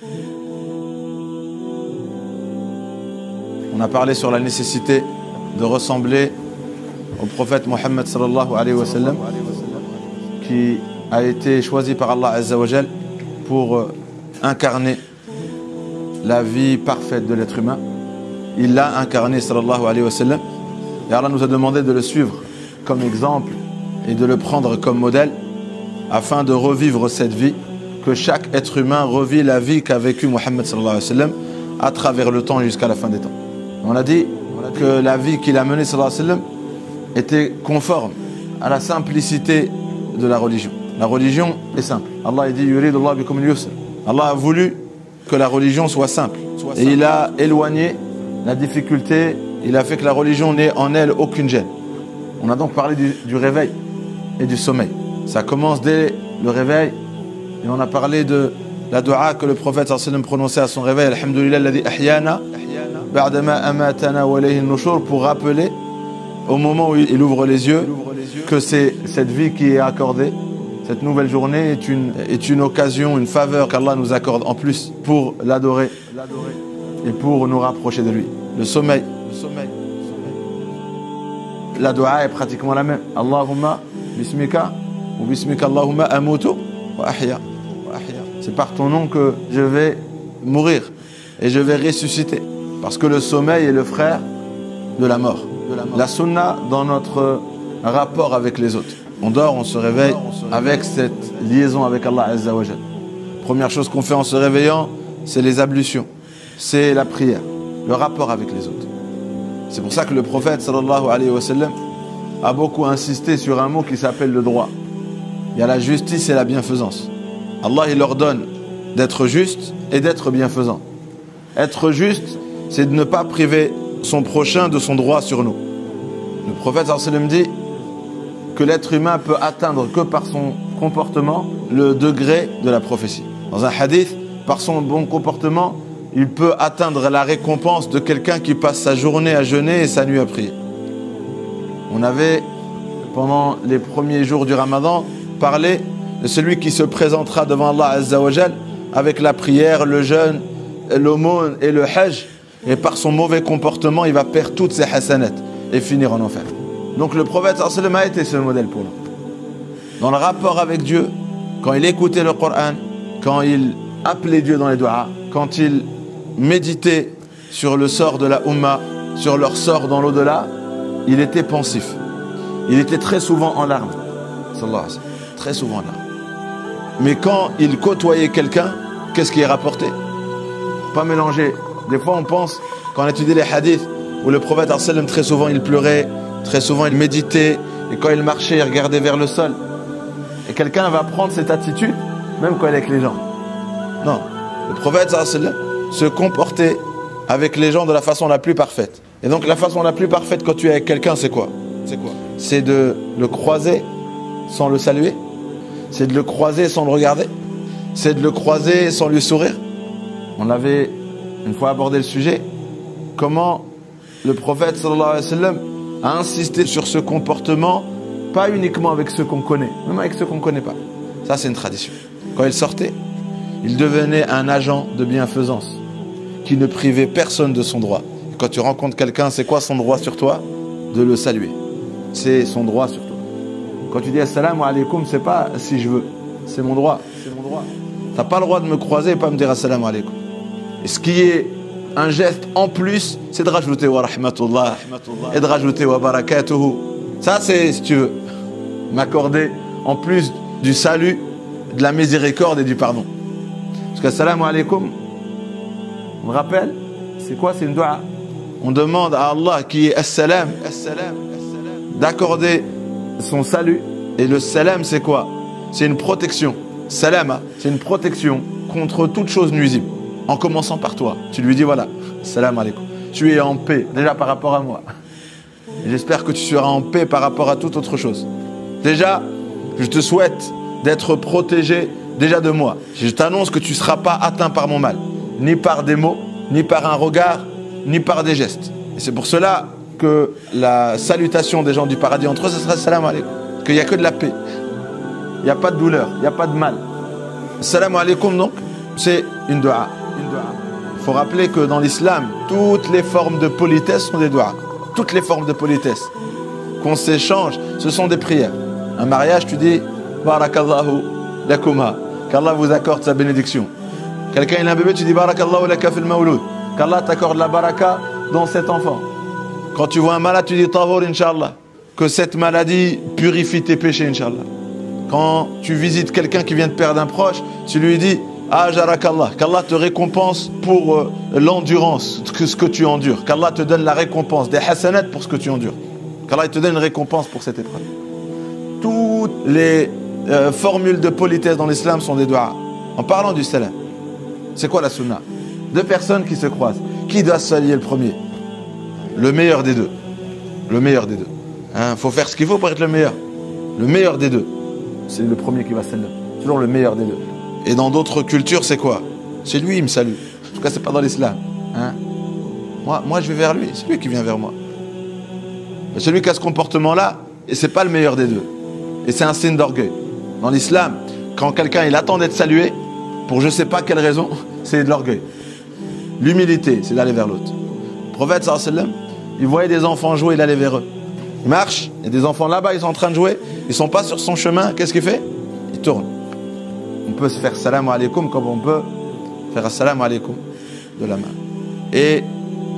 On a parlé sur la nécessité de ressembler au prophète Mohammed sallallahu alayhi wa sallam, qui a été choisi par Allah Azza wa Jal pour incarner la vie parfaite de l'être humain. Il l'a incarné sallallahu alayhi wa sallam, et Allah nous a demandé de le suivre comme exemple et de le prendre comme modèle afin de revivre cette vie, que chaque être humain revit la vie qu'a vécu Mohammed sallallahu alayhi wa sallam à travers le temps jusqu'à la fin des temps. On a dit que la vie qu'il a menée sallallahu alayhi wa sallam était conforme à la simplicité de la religion. La religion est simple. Allah dit yuridullahu bikum al-yusr. Allah a voulu que la religion soit simple. Et il a éloigné la difficulté, il a fait que la religion n'ait en elle aucune gêne. On a donc parlé du réveil et du sommeil. Ça commence dès le réveil, et on a parlé de la dua que le prophète sallallahu alayhi wa sallam prononçait à son réveil, Alhamdulillah alladhi ahyana ba'dama amatana wa ilayhi an-nushur, pour rappeler au moment où il ouvre les yeux que c'est cette vie qui est accordée, cette nouvelle journée est une occasion, une faveur qu'Allah nous accorde en plus pour l'adorer et pour nous rapprocher de lui. Le sommeil. La dua est pratiquement la même. Allahumma bismika ou bismika Allahumma amutu wa ahya. C'est par ton nom que je vais mourir et je vais ressusciter. Parce que le sommeil est le frère de la mort. La sunna dans notre rapport avec les autres. On dort, on se réveille avec cette liaison avec Allah Azza wa Jal. Première chose qu'on fait en se réveillant, c'est les ablutions. C'est la prière, le rapport avec les autres. C'est pour ça que le prophète sallallahu alayhi wa sallam a beaucoup insisté sur un mot qui s'appelle le droit. Il y a la justice et la bienfaisance. Allah, il ordonne d'être juste et d'être bienfaisant. Être juste, c'est de ne pas priver son prochain de son droit sur nous. Le prophète sallallahu alayhi wa sallam dit que l'être humain peut atteindre que par son comportement le degré de la prophétie. Dans un hadith, par son bon comportement, il peut atteindre la récompense de quelqu'un qui passe sa journée à jeûner et sa nuit à prier. On avait, pendant les premiers jours du Ramadan, parlé de celui qui se présentera devant Allah Azza wa Jal avec la prière, le jeûne, l'aumône et le hajj, et par son mauvais comportement, il va perdre toutes ses hasanat et finir en enfer. Donc le prophète sallallahu alayhi wa sallam a été ce modèle pour nous. Dans le rapport avec Dieu, quand il écoutait le Coran, quand il appelait Dieu dans les doigts, quand il méditait sur le sort de la Ummah, sur leur sort dans l'au-delà, il était pensif. Il était très souvent en larmes. Sallallahu alayhi wa sallam. Très souvent en larmes. Mais quand il côtoyait quelqu'un, qu'est-ce qui est rapporté? Pas mélanger. Des fois on pense, quand on étudie les hadiths, où le prophète sallallahu alayhi wa sallam, très souvent il pleurait, très souvent il méditait, et quand il marchait, il regardait vers le sol. Et quelqu'un va prendre cette attitude, même quand il est avec les gens. Non. Le prophète sallallahu alayhi wa sallam se comportait avec les gens de la façon la plus parfaite. Et donc la façon la plus parfaite quand tu es avec quelqu'un, c'est quoi? C'est de le croiser sans le saluer. C'est de le croiser sans le regarder. C'est de le croiser sans lui sourire. On avait une fois abordé le sujet, comment le prophète sallallahu alayhi wa sallam a insisté sur ce comportement, pas uniquement avec ceux qu'on connaît, même avec ceux qu'on ne connaît pas. Ça, c'est une tradition. Quand il sortait, il devenait un agent de bienfaisance qui ne privait personne de son droit. Et quand tu rencontres quelqu'un, c'est quoi son droit sur toi? De le saluer. C'est son droit sur toi. Quand tu dis assalamu alaikum, c'est pas si je veux, c'est mon droit. Tu n'as pas le droit de me croiser et pas me dire assalamu alaikum. Et ce qui est un geste en plus, c'est de rajouter wa rahmatullah et de rajouter wa barakatuhu. Ça, c'est, si tu veux, m'accorder en plus du salut, de la miséricorde et du pardon. Parce que assalamu alaikum, on me rappelle, c'est quoi? C'est une dua. On demande à Allah, qui est as-salam, d'accorder son salut. Et le salam, c'est quoi? C'est une protection. Salama, c'est une protection contre toute chose nuisible. En commençant par toi, tu lui dis voilà, salam alaikum. Tu es en paix déjà par rapport à moi. J'espère que tu seras en paix par rapport à toute autre chose. Déjà, je te souhaite d'être protégé déjà de moi. Je t'annonce que tu ne seras pas atteint par mon mal, ni par des mots, ni par un regard, ni par des gestes. Et c'est pour cela que la salutation des gens du paradis entre eux, ce sera salam alaikum. Qu'il n'y a que de la paix. Il n'y a pas de douleur, il n'y a pas de mal. Salam alaikum donc, c'est une dua. Il faut rappeler que dans l'islam, toutes les formes de politesse sont des duas. Toutes les formes de politesse qu'on s'échange, ce sont des prières. Un mariage, tu dis Barakallahu lakuma, qu'Allah vous accorde sa bénédiction. Quelqu'un il a un bébé, tu dis Barakallahu laka fil mawlud, qu'Allah t'accorde la baraka dans cet enfant. Quand tu vois un malade, tu dis Tahur Inch'Allah, que cette maladie purifie tes péchés Inch'Allah. Quand tu visites quelqu'un qui vient de perdre un proche, tu lui dis Ajarakallah, qu'Allah te récompense pour l'endurance, ce que tu endures, qu'Allah te donne la récompense, des hasanat pour ce que tu endures, qu'Allah te donne une récompense pour cette épreuve. Toutes les formules de politesse dans l'islam sont des duas. En parlant du salam, c'est quoi la sunna? Deux personnes qui se croisent, qui doit se saluer le premier? Le meilleur des deux. Le meilleur des deux. Faut faire ce qu'il faut pour être le meilleur. Le meilleur des deux, c'est le premier qui va saluer. Toujours le meilleur des deux. Et dans d'autres cultures, c'est quoi? C'est lui, il me salue. En tout cas, c'est pas dans l'islam. Moi, je vais vers lui. C'est lui qui vient vers moi. Mais celui qui a ce comportement-là, et c'est pas le meilleur des deux. Et c'est un signe d'orgueil. Dans l'islam, quand quelqu'un il attend d'être salué, pour je sais pas quelle raison, c'est de l'orgueil. L'humilité, c'est d'aller vers l'autre. Le prophète sallallahu alayhi wa sallam, il voyait des enfants jouer, il allait vers eux. Il marche, il y a des enfants là-bas, ils sont en train de jouer, ils sont pas sur son chemin, qu'est-ce qu'il fait? Il tourne. On peut se faire salam alaikum comme on peut faire salam alaikum de la main. Et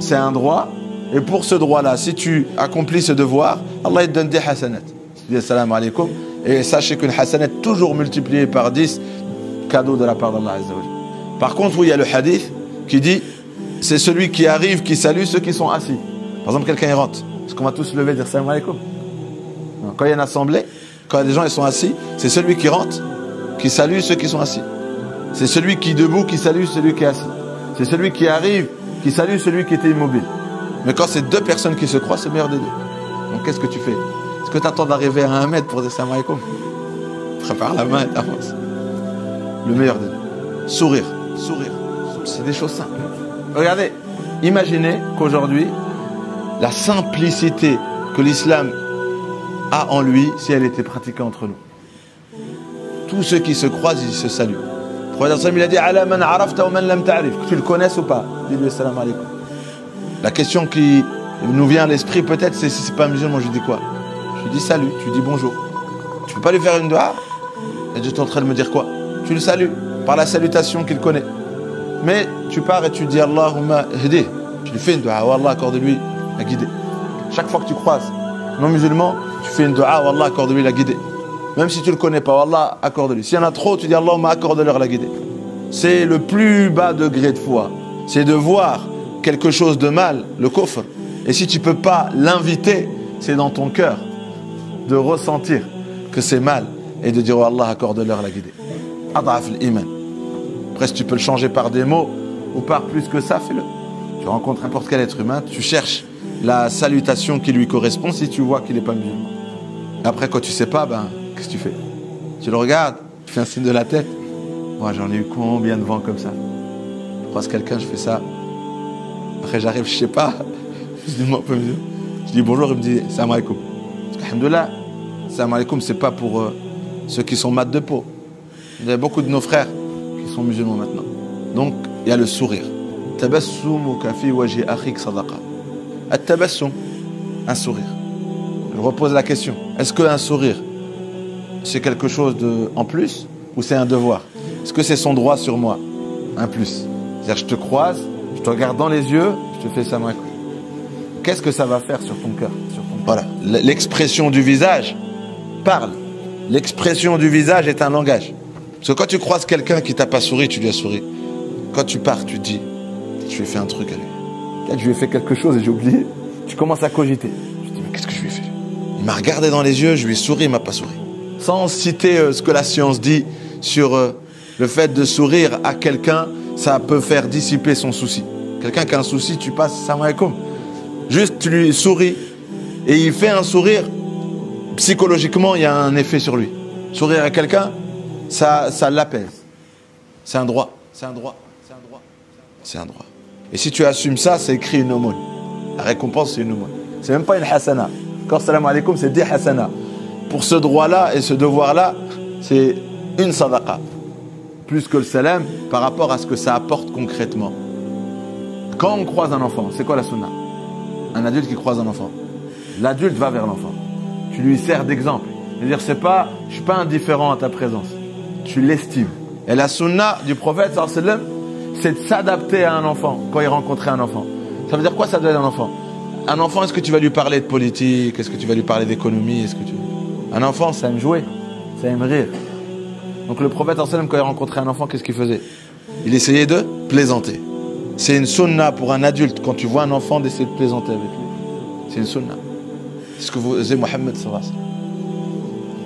c'est un droit. Et pour ce droit-là, si tu accomplis ce devoir, Allah il te donne des hasanat. Tu dis salam alaikum. Et sachez qu'une hasanat toujours multipliée par 10, cadeau de la part d'Allah Azza wa Jalla. Par contre, oui, il y a le hadith qui dit c'est celui qui arrive, qui salue ceux qui sont assis. Par exemple, quelqu'un il rentre. Est-ce qu'on va tous se lever et dire salam alaikum? Quand il y a une assemblée, quand des gens ils sont assis, c'est celui qui rentre qui salue ceux qui sont assis. C'est celui qui est debout qui salue celui qui est assis. C'est celui qui arrive qui salue celui qui était immobile. Mais quand c'est deux personnes qui se croisent, c'est le meilleur des deux. Donc qu'est-ce que tu fais? Est-ce que tu attends d'arriver à 1 mètre pour dire salam alaikum? Prépare la main et t'avances. Le meilleur des deux. Sourire. Sourire. C'est des choses simples. Regardez, imaginez qu'aujourd'hui, la simplicité que l'islam a en lui, si elle était pratiquée entre nous. Tous ceux qui se croisent, ils se saluent. Le prophète il a dit Ala man arafta wa man lam ta'rif. Que tu le connaisses ou pas? Dis-lui salam alaikum. La question qui nous vient à l'esprit peut-être, c'est si c'est pas un musulman, je lui dis quoi? Je lui dis salut, tu lui dis bonjour. Tu peux pas lui faire une dua? Et tu es en train de me dire quoi? Tu le salues par la salutation qu'il connaît. Mais tu pars et tu dis Allahumma hdi. Tu lui fais une dua, Allah accorde-lui la guidée. Chaque fois que tu croises non musulman, tu fais une dua, Allah accorde-lui la guidée. Même si tu ne le connais pas, Allah accorde-lui. S'il y en a trop, tu dis Allahumma accorde-leur la guidée. C'est le plus bas degré de foi. C'est de voir quelque chose de mal, le kufr. Et si tu ne peux pas l'inviter, c'est dans ton cœur de ressentir que c'est mal et de dire oh Allah accorde-leur la guidée. Ad'af l'iman. Après, si tu peux le changer par des mots ou par plus que ça, fais-le. Tu rencontres n'importe quel être humain, tu cherches la salutation qui lui correspond si tu vois qu'il n'est pas musulman. Après, quand tu ne sais pas, qu'est-ce que tu fais? Tu le regardes, tu fais un signe de la tête. Moi, j'en ai eu combien de vents comme ça? Je croise quelqu'un, je fais ça. Après, j'arrive, je sais pas. Je dis bonjour, il me dit salam alaikum. Alhamdoulilah, salam alaikum, c'est pas pour ceux qui sont mat de peau. Il y a beaucoup de nos frères qui sont musulmans maintenant. Donc, il y a le sourire. Tabassumuka fi wajhi akhik sadaqa. At-tabassum, un sourire. Je repose la question. Est-ce qu'un sourire, c'est quelque chose en plus ou c'est un devoir? Est-ce que c'est son droit sur moi? Un plus. C'est-à-dire, je te croise, je te regarde dans les yeux, je te fais salam alaikum. Qu'est-ce que ça va faire sur ton cœur? Voilà. L'expression du visage parle. L'expression du visage est un langage. Parce que quand tu croises quelqu'un qui t'a pas souri, tu lui as souri. Quand tu pars, tu te dis, je lui ai fait un truc à lui. Peut-être je lui ai fait quelque chose et j'ai oublié. Tu commences à cogiter. Je te dis, mais qu'est-ce que je lui ai fait? Il m'a regardé dans les yeux, je lui ai souri, il m'a pas souri. Sans citer ce que la science dit sur le fait de sourire à quelqu'un, ça peut faire dissiper son souci. Quelqu'un qui a un souci, tu passes salam alaikum. Juste, tu lui souris et il fait un sourire. Psychologiquement, il y a un effet sur lui. Sourire à quelqu'un, ça l'apaise. C'est un droit. C'est un droit. C'est un droit. C'est un droit. Et si tu assumes ça, c'est écrit une aumône. La récompense, c'est une aumône. C'est même pas une hasana. Quand salam alaikum, c'est 10 hasana. Pour ce droit-là et ce devoir-là, c'est une sadaqa. plus que le salam par rapport à ce que ça apporte concrètement. Quand on croise un enfant, c'est quoi la sunna? Un adulte qui croise un enfant. L'adulte va vers l'enfant. Tu lui sers d'exemple. C'est-à-dire, je suis pas indifférent à ta présence. Tu l'estimes. Et la sunna du prophète, sallallahu alayhi wa sallam, c'est de s'adapter à un enfant quand il rencontrait un enfant. Ça veut dire quoi, ça doit être un enfant? Un enfant, est-ce que tu vas lui parler de politique? Est-ce que tu vas lui parler d'économie? Un enfant, ça aime jouer, ça aime rire. Donc le prophète, sallallahu alayhi wa sallam, quand il rencontrait un enfant, qu'est-ce qu'il faisait? Il essayait de plaisanter. C'est une sunna pour un adulte, quand tu vois un enfant, d'essayer de plaisanter avec lui. C'est une sunna. C'est ce que faisait Mohammed sallallahu alayhi wa sallam.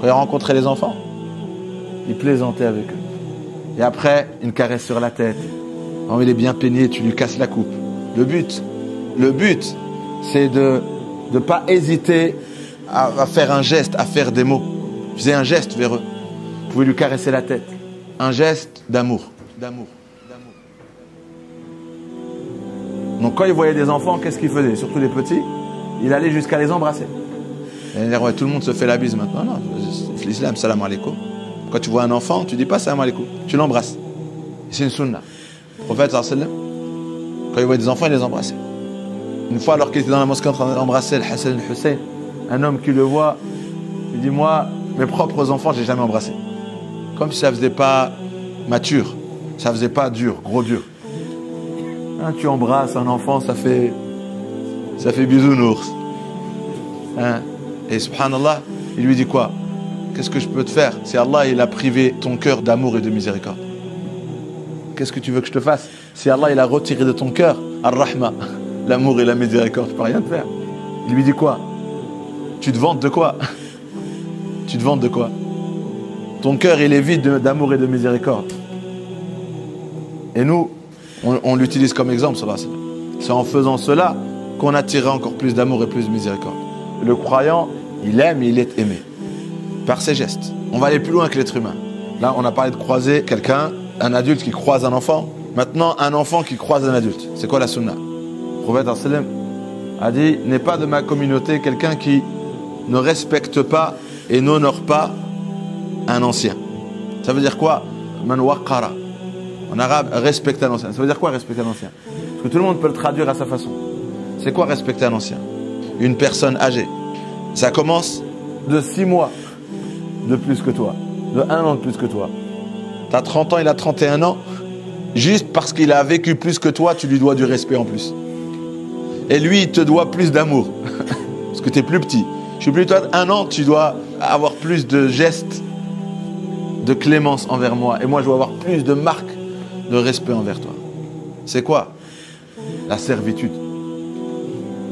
Quand il rencontrait les enfants, il plaisantait avec eux. Et après, une caresse sur la tête. Quand il est bien peigné, tu lui casses la coupe. Le but, c'est de ne pas hésiter à faire un geste, à faire des mots. Faisais un geste vers eux. Vous pouvez lui caresser la tête. Un geste d'amour. Donc quand il voyait des enfants, qu'est-ce qu'il faisait? Surtout les petits, il allait jusqu'à les embrasser. Il allait dire, ouais, tout le monde se fait la bise maintenant. Non, l'islam, salam alaikum. Quand tu vois un enfant, tu dis pas salam alaikum, tu l'embrasses. C'est une sunna. Le prophète, sallallahu alayhi wa sallam, quand il voyait des enfants, il les embrassait. Une fois, alors qu'il était dans la mosquée en train d'embrasser le Hassan et le Hussein, un homme qui le voit, il dit, moi, mes propres enfants, j'ai jamais embrassé. Comme si ça faisait pas mature, ça faisait pas dur, gros dur. Hein, tu embrasses un enfant, ça fait bisounours. Hein? Et subhanallah, il lui dit quoi? Qu'est-ce que je peux te faire si Allah il a privé ton cœur d'amour et de miséricorde? Qu'est-ce que tu veux que je te fasse si Allah il a retiré de ton cœur Ar-Rahma, l'amour et la miséricorde? Tu peux rien te faire. Il lui dit quoi? Tu te vantes de quoi? Tu te vantes de quoi? Ton cœur il est vide d'amour et de miséricorde. Et nous, on l'utilise comme exemple, c'est en faisant cela qu'on attirera encore plus d'amour et plus de miséricorde. Le croyant, il aime et il est aimé par ses gestes. On va aller plus loin que l'être humain. Là, on a parlé de croiser quelqu'un, un adulte qui croise un enfant. Maintenant, un enfant qui croise un adulte. C'est quoi la sunna? Le prophète sallam a dit, n'est pas de ma communauté quelqu'un qui ne respecte pas et n'honore pas un ancien. Ça veut dire quoi? Man waqara. En arabe, respecter un ancien. Ça veut dire quoi respecter un ancien? Parce que tout le monde peut le traduire à sa façon. C'est quoi respecter un ancien? Une personne âgée. Ça commence de 6 mois de plus que toi, de 1 an de plus que toi. Tu as 30 ans, il a 31 ans. Juste parce qu'il a vécu plus que toi, tu lui dois du respect en plus. Et lui, il te doit plus d'amour. Parce que tu es plus petit. Je suis plus toi, 1 an, tu dois avoir plus de gestes de clémence envers moi. Et moi, je dois avoir plus de marques de respect envers toi. C'est quoi? La servitude.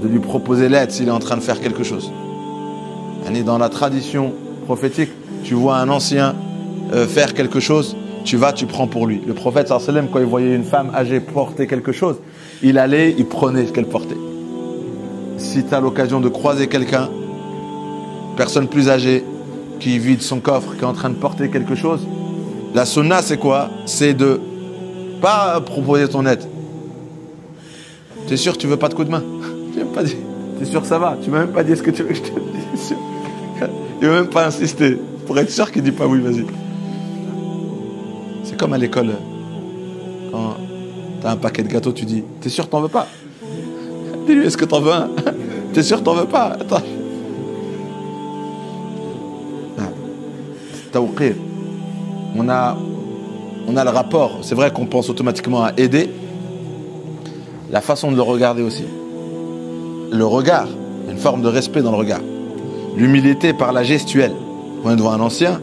De lui proposer l'aide s'il est en train de faire quelque chose. Dans la tradition prophétique, tu vois un ancien faire quelque chose, tu prends pour lui. Le prophète sallallahu alayhi wa sallam, quand il voyait une femme âgée porter quelque chose, il allait, il prenait ce qu'elle portait. Si tu as l'occasion de croiser quelqu'un, personne plus âgée, qui vide son coffre, qui est en train de porter quelque chose, la sunna c'est quoi? C'est de pas proposer ton aide. Tu es sûr que tu veux pas de coup de main? Tu m'as pas dit. Tu es sûr que ça va? Tu m'as même pas dit ce que tu veux que je te dise. Il ne veut même pas insister. Pour être sûr qu'il ne dit pas oui, vas-y. C'est comme à l'école. Quand tu as un paquet de gâteaux, tu dis, t'es sûr que t'en veux pas? Dis-lui, est-ce que t'en veux un? T'es sûr que t'en veux pas? Attends. Tawqir. On a le rapport. C'est vrai qu'on pense automatiquement à aider. La façon de le regarder aussi. Le regard. Une forme de respect dans le regard. L'humilité par la gestuelle. On est devant un ancien.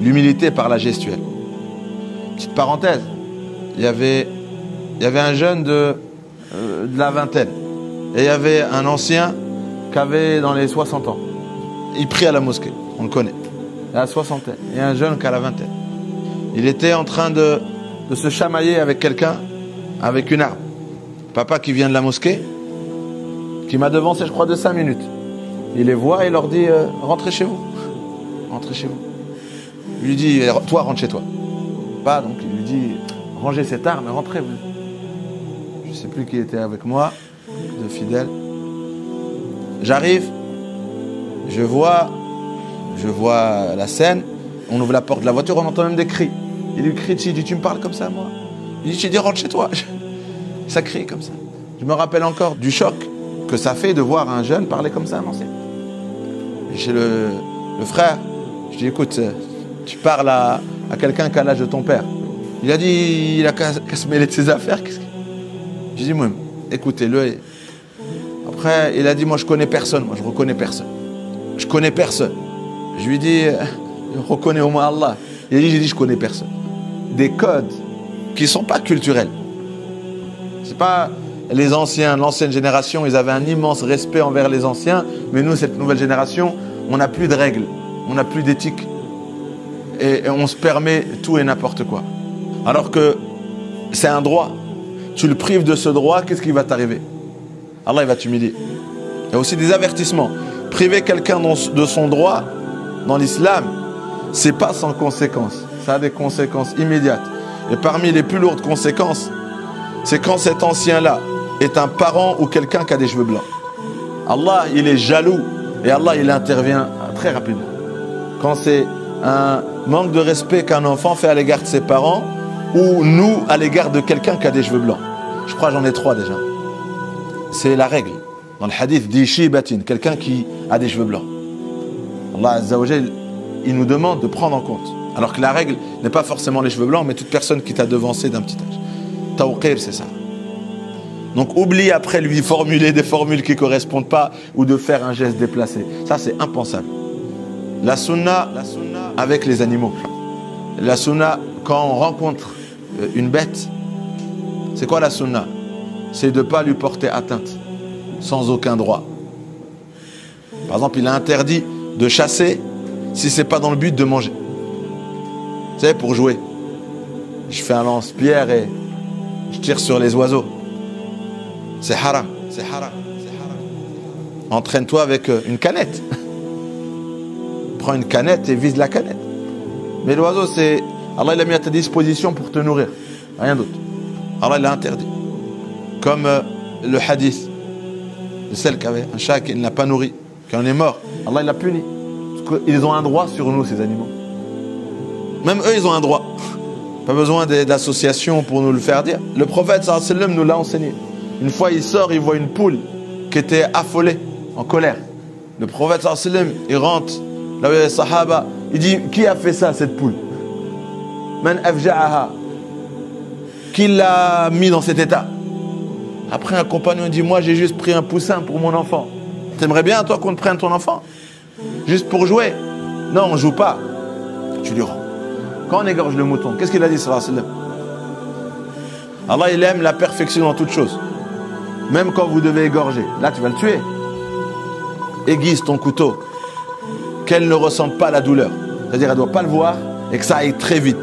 L'humilité par la gestuelle. Petite parenthèse. Il y avait un jeune de la vingtaine. Et il y avait un ancien qui avait dans les 60 ans. Il prie à la mosquée. On le connaît. Il a la soixantaine. Et un jeune qui a la vingtaine. Il était en train de se chamailler avec quelqu'un avec une arme. Papa qui vient de la mosquée, qui m'a devancé, je crois, de 5 minutes. Il les voit et il leur dit rentrez chez vous. Rentrez chez vous. Il lui dit toi, rentre chez toi. Pas, donc il lui dit rangez cette arme et rentrez. Je ne sais plus qui était avec moi, de fidèles. J'arrive, je vois la scène, on ouvre la porte de la voiture, on entend même des cris. Il lui crie dessus, il dit, tu me parles comme ça, moi? Il dit, tu dis, rentre chez toi. Ça crie comme ça. Je me rappelle encore du choc que ça fait de voir un jeune parler comme ça à un ancien. Chez le frère, je dis, écoute, tu parles à quelqu'un qui a l'âge de ton père. Il a dit, il a qu'à se mêler de ses affaires. Je dis, moi, écoutez-le. Après, il a dit, moi, je connais personne. Moi, je reconnais personne. Je connais personne. Je lui dis, je reconnais au moins Allah. Il a dit, j'ai dit, je connais personne. Des codes qui ne sont pas culturels. C'est pas les anciens, l'ancienne génération, ils avaient un immense respect envers les anciens. Mais nous, cette nouvelle génération, on n'a plus de règles. On n'a plus d'éthique. Et on se permet tout et n'importe quoi. Alors que c'est un droit. Tu le prives de ce droit, qu'est-ce qui va t'arriver? Allah, il va t'humilier. Il y a aussi des avertissements. Priver quelqu'un de son droit, dans l'islam, c'est pas sans conséquences. Ça a des conséquences immédiates. Et parmi les plus lourdes conséquences, c'est quand cet ancien-là est un parent ou quelqu'un qui a des cheveux blancs. Allah, il est jaloux. Et Allah, il intervient très rapidement. Quand c'est un manque de respect qu'un enfant fait à l'égard de ses parents, ou nous à l'égard de quelqu'un qui a des cheveux blancs. Je crois que j'en ai 3 déjà. C'est la règle. Dans le hadith dit shibatin, quelqu'un qui a des cheveux blancs. Allah Azza wa Jal, il nous demande de prendre en compte. Alors que la règle n'est pas forcément les cheveux blancs, mais toute personne qui t'a devancé d'un petit âge. Tawqir, c'est ça. Donc oublie après lui formuler des formules qui ne correspondent pas ou de faire un geste déplacé. Ça, c'est impensable. La sunna avec les animaux. La sunna, quand on rencontre une bête, c'est quoi la sunna? C'est de ne pas lui porter atteinte, sans aucun droit. Par exemple, il a interdit de chasser si ce n'est pas dans le but de manger. Vous savez, pour jouer. Je fais un lance-pierre et je tire sur les oiseaux. C'est haram. C'est haram. Entraîne-toi avec une canette. Prends une canette et vise la canette. Mais l'oiseau, c'est... Allah, il a mis à ta disposition pour te nourrir. Rien d'autre. Allah, il l'a interdit. Comme le hadith de celle qui avait un chat qui ne l'a pas nourri, qui en est mort. Allah, il l'a puni. Parce qu'ils ont un droit sur nous, ces animaux. Même eux, ils ont un droit. Pas besoin d'associations pour nous le faire dire. Le prophète, sallallahu alayhi wa sallam, nous l'a enseigné. Une fois, il sort, il voit une poule qui était affolée, en colère. Le prophète, sallallahu alayhi wa sallam, il rentre, là où il y a les sahaba, il dit, qui a fait ça, cette poule? Man afja'aha. Qui l'a mis dans cet état? Après, un compagnon dit, moi, j'ai juste pris un poussin pour mon enfant. T'aimerais bien, toi, qu'on te prenne ton enfant? Juste pour jouer? Non, on ne joue pas. Tu lui rends. Quand on égorge le mouton, qu'est-ce qu'il a dit, sallallahu alayhi wa sallam? Allah, il aime la perfection dans toutes choses. Même quand vous devez égorger, là, tu vas le tuer. Aiguise ton couteau. Qu'elle ne ressente pas la douleur. C'est-à-dire, elle ne doit pas le voir et que ça aille très vite.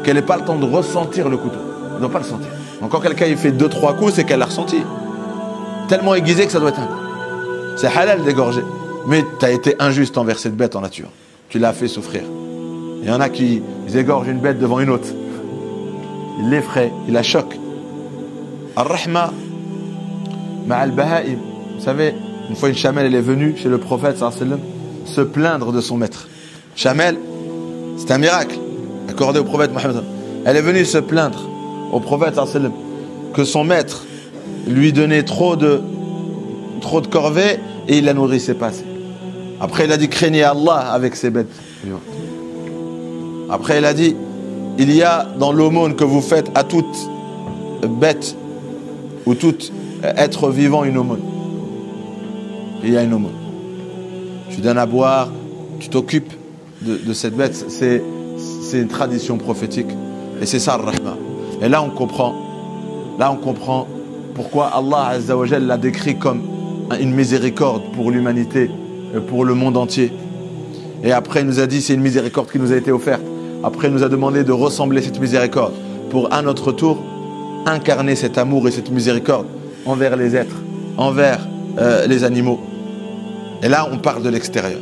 Qu'elle n'ait pas le temps de ressentir le couteau. Elle ne doit pas le sentir. Donc, quand quelqu'un il fait 2-3 coups, c'est qu'elle l'a ressenti. Tellement aiguisé que ça doit être un coup. C'est halal d'égorger. Mais tu as été injuste envers cette bête en nature. Tu l'as fait souffrir. Il y en a qui égorgent une bête devant une autre. Ils l'effraient, ils la choquent. Ar-Rahma ma'al baha'im. Vous savez, une fois une chamelle, elle est venue chez le prophète sallallahu alayhi wa sallam se plaindre de son maître. Chamelle, c'est un miracle accordé au prophète Mohammed. Elle est venue se plaindre au prophète sallallahu alayhi wa sallam que son maître lui donnait trop de corvées et il la nourrissait pas assez. Après, il a dit craignez Allah avec ces bêtes. Après, il a dit il y a dans l'aumône que vous faites à toute bête ou tout être vivant une aumône. Il y a une aumône. Tu donnes à boire, tu t'occupes de cette bête. C'est une tradition prophétique. Et c'est ça le rahma. Et là on comprend pourquoi Allah Azza wa Jal l'a décrit comme une miséricorde pour l'humanité, pour le monde entier. Et après il nous a dit c'est une miséricorde qui nous a été offerte. Après il nous a demandé de ressembler cette miséricorde pour à notre tour incarner cet amour et cette miséricorde envers les êtres, envers les animaux. Et là on parle de l'extérieur.